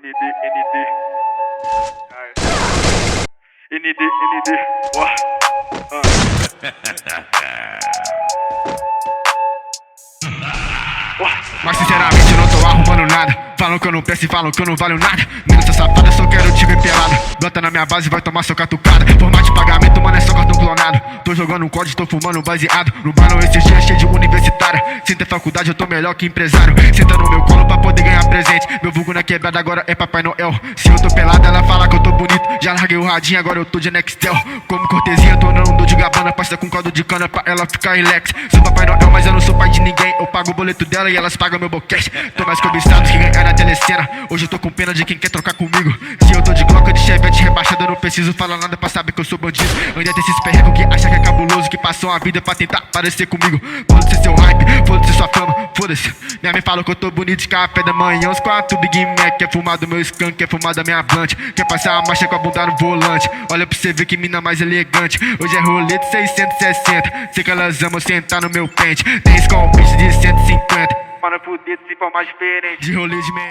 Mas sinceramente eu não tô arrumando nada. Falam que eu não presto e falam que eu não valho nada. Menos essa safada, só quero te ver pelado. Bota na minha base e vai tomar sua catucada. Formato de pagamento, mano, é só cartão clonado. Tô jogando um código, tô fumando baseado. No bar não esses dias cheio de universitária. Sem ter faculdade eu tô melhor que empresário. Senta no meu colo pra poder ganhar presente. Meu vulgo na quebrada agora é Papai Noel. Se eu tô pelado ela fala que eu tô bonito. Já larguei o radinho, agora eu tô de Nextel. Como cortesia, tô não dou de gabana. Pasta com caldo de cana pra ela ficar relax. Sou Papai Noel, mas eu não sou pai de ninguém. Eu pago o boleto dela e elas pagam meu boquete. Tô mais cobiçado que ganhar na telecena. Hoje eu tô com pena de quem quer trocar comigo. Se eu tô de Glock de Chevette rebaixada, eu não preciso falar nada pra saber que eu sou bandido. Ainda tem esses perregos que acham que é cabuloso, que passam a vida pra tentar parecer comigo. Foda-se seu hype, foda-se sua fama, foda-se. Minha mãe falou que eu tô bonito de café da manhã, uns 4 Big Mac. Quer fumar do meu skunk, quer fumar da minha blunt. Quer passar a marcha com a bunda no volante. Olha pra você ver que mina mais elegante. Hoje é rolete 660. Sei que elas amam sentar no meu pente. Tem Skull Beach de 150. Para fuder se for mais diferente. De rolê de man.